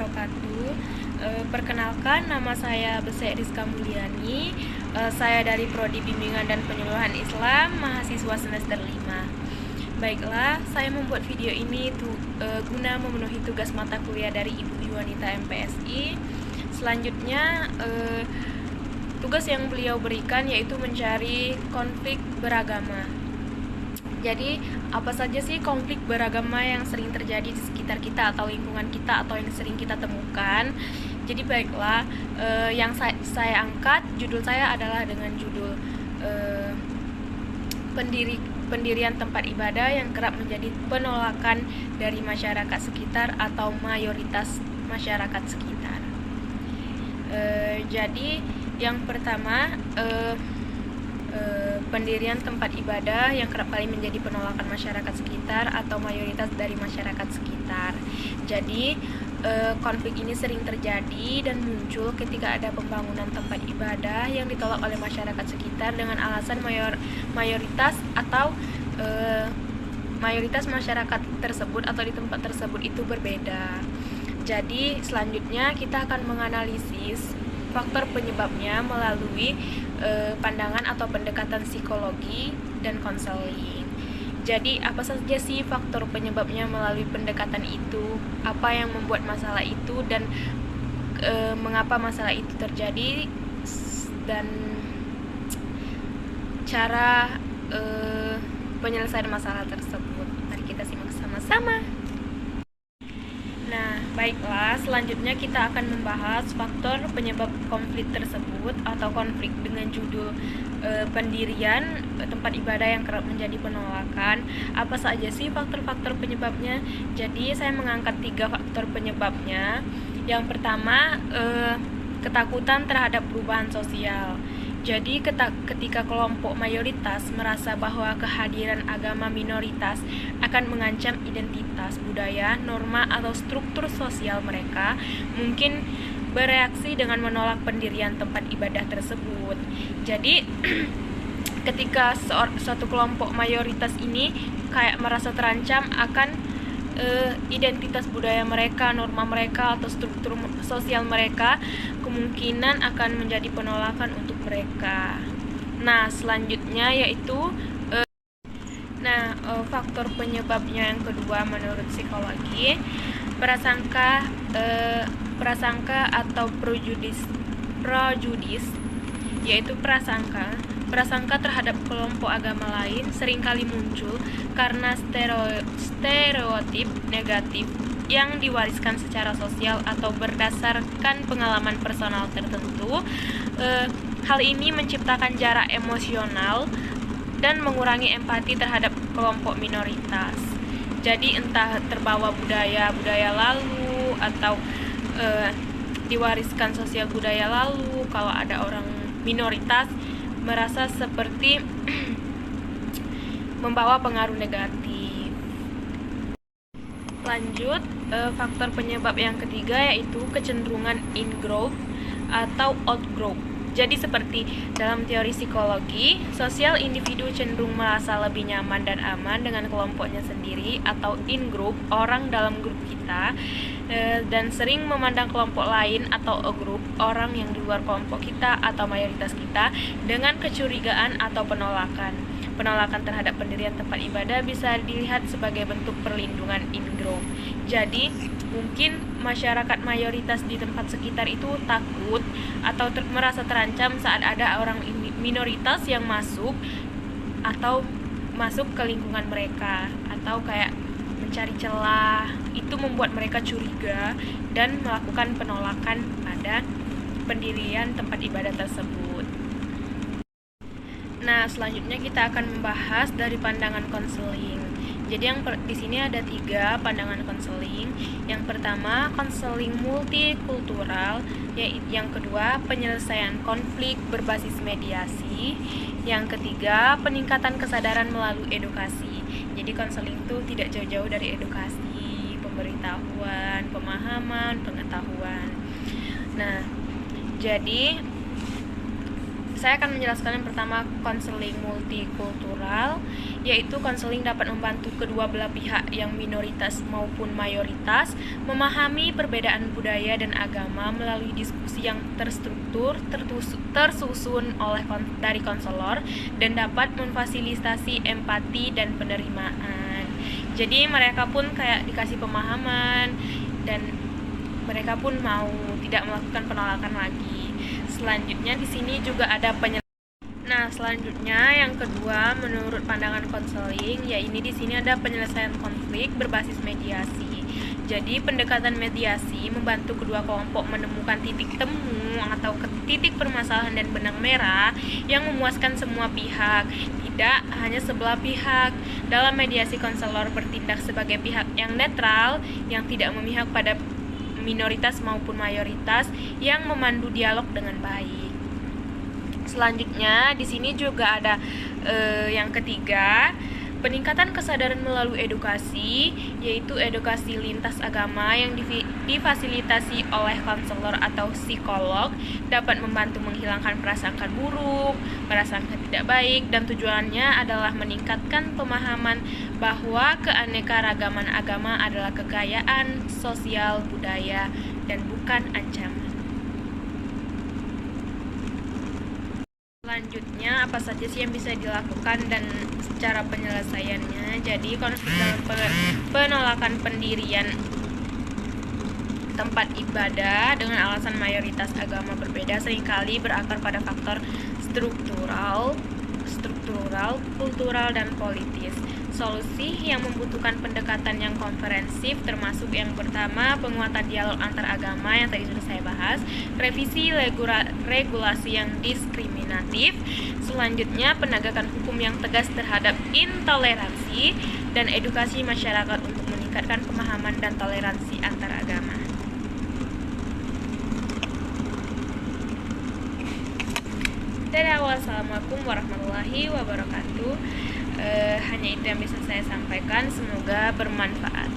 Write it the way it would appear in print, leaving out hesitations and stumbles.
wabarakatuh. Perkenalkan, nama saya Besek Rizka Mulyani. Saya dari Prodi Bimbingan dan Penyuluhan Islam, mahasiswa semester 5. Baiklah, saya membuat video ini guna memenuhi tugas mata kuliah dari Ibu Wanita MPSI. Selanjutnya, tugas yang beliau berikan yaitu mencari konflik beragama. Jadi, apa saja sih konflik beragama yang sering terjadi di sekitar kita atau lingkungan kita atau yang sering kita temukan? Jadi baiklah, yang saya angkat, judul saya adalah dengan judul pendirian tempat ibadah yang kerap menjadi penolakan dari masyarakat sekitar atau mayoritas masyarakat sekitar. Jadi yang pertama, pendirian tempat ibadah yang kerap kali menjadi penolakan masyarakat sekitar atau mayoritas dari masyarakat sekitar. Jadi konflik ini sering terjadi dan muncul ketika ada pembangunan tempat ibadah yang ditolak oleh masyarakat sekitar dengan alasan mayoritas atau mayoritas masyarakat tersebut atau di tempat tersebut itu berbeda. Jadi selanjutnya kita akan menganalisis faktor penyebabnya melalui pandangan atau pendekatan psikologi dan konseling. Jadi apa saja sih faktor penyebabnya melalui pendekatan itu? Apa yang membuat masalah itu dan mengapa masalah itu terjadi dan cara penyelesaian masalah tersebut. Mari kita simak sama-sama. Nah, baiklah, selanjutnya kita akan membahas faktor penyebab konflik tersebut atau konflik dengan judul pendirian tempat ibadah yang kerap menjadi penolakan. Apa saja sih faktor-faktor penyebabnya? Jadi, saya mengangkat 3 faktor penyebabnya. Yang pertama, ketakutan terhadap perubahan sosial. Jadi ketika kelompok mayoritas merasa bahwa kehadiran agama minoritas akan mengancam identitas, budaya, norma, atau struktur sosial mereka, mungkin bereaksi dengan menolak pendirian tempat ibadah tersebut. Jadi ketika suatu kelompok mayoritas ini kayak merasa terancam akan identitas budaya mereka, norma mereka, atau struktur sosial mereka, kemungkinan akan menjadi penolakan untuk mereka. Nah, selanjutnya yaitu faktor penyebabnya yang kedua menurut psikologi, prasangka atau prejudis, yaitu prasangka terhadap kelompok agama lain seringkali muncul karena stereotip negatif yang diwariskan secara sosial atau berdasarkan pengalaman personal tertentu. Hal ini menciptakan jarak emosional dan mengurangi empati terhadap kelompok minoritas. Jadi entah terbawa budaya lalu atau diwariskan sosial budaya lalu, kalau ada orang minoritas merasa seperti membawa pengaruh negatif. Lanjut, faktor penyebab yang ketiga yaitu kecenderungan in-group atau out-group. Jadi seperti dalam teori psikologi, sosial individu cenderung merasa lebih nyaman dan aman dengan kelompoknya sendiri atau in-group, orang dalam grup kita, dan sering memandang kelompok lain atau a-group, orang yang di luar kelompok kita atau mayoritas kita, dengan kecurigaan atau penolakan. Penolakan terhadap pendirian tempat ibadah bisa dilihat sebagai bentuk perlindungan in-group. Jadi, mungkin masyarakat mayoritas di tempat sekitar itu takut atau merasa terancam saat ada orang minoritas yang masuk ke lingkungan mereka, atau kayak mencari celah. Itu membuat mereka curiga dan melakukan penolakan pada pendirian tempat ibadah tersebut. Nah, selanjutnya kita akan membahas dari pandangan konseling. Jadi di sini ada 3 pandangan konseling. Yang pertama, konseling multikultural. Yang kedua, penyelesaian konflik berbasis mediasi. Yang ketiga, peningkatan kesadaran melalui edukasi. Jadi konseling itu tidak jauh-jauh dari edukasi, pemberitahuan, pemahaman, pengetahuan. Nah, jadi Saya akan menjelaskan yang pertama, konseling multikultural, yaitu konseling dapat membantu kedua belah pihak yang minoritas maupun mayoritas memahami perbedaan budaya dan agama melalui diskusi yang terstruktur, tersusun dari konselor, dan dapat memfasilitasi empati dan penerimaan. Jadi mereka pun kayak dikasih pemahaman dan mereka pun mau tidak melakukan penolakan lagi. Selanjutnya di sini juga ada Nah, selanjutnya yang kedua menurut pandangan konseling, ya ini di sini ada penyelesaian konflik berbasis mediasi. Jadi pendekatan mediasi membantu kedua kelompok menemukan titik temu atau titik permasalahan dan benang merah yang memuaskan semua pihak, tidak hanya sebelah pihak. Dalam mediasi, konselor bertindak sebagai pihak yang netral, yang tidak memihak pada minoritas maupun mayoritas, yang memandu dialog dengan baik. Selanjutnya di sini juga ada yang ketiga, peningkatan kesadaran melalui edukasi, yaitu edukasi lintas agama yang difasilitasi oleh konselor atau psikolog, dapat membantu menghilangkan prasangka buruk, prasangka tidak baik, dan tujuannya adalah meningkatkan pemahaman bahwa keanekaragaman agama adalah kekayaan sosial budaya dan bukan ancaman. Selanjutnya, apa saja sih yang bisa dilakukan dan cara penyelesaiannya? Jadi, konflik dalam penolakan pendirian tempat ibadah dengan alasan mayoritas agama berbeda seringkali berakar pada faktor struktural, kultural, dan politis. Solusi yang membutuhkan pendekatan yang komprehensif termasuk yang pertama, penguatan dialog antar agama yang tadi sudah saya bahas, revisi regulasi yang diskriminatif, selanjutnya penegakan hukum yang tegas terhadap intoleransi, dan edukasi masyarakat untuk meningkatkan pemahaman dan toleransi antar agama. Dadah, wassalamualaikum warahmatullahi wabarakatuh. Hanya itu yang bisa saya sampaikan, semoga bermanfaat.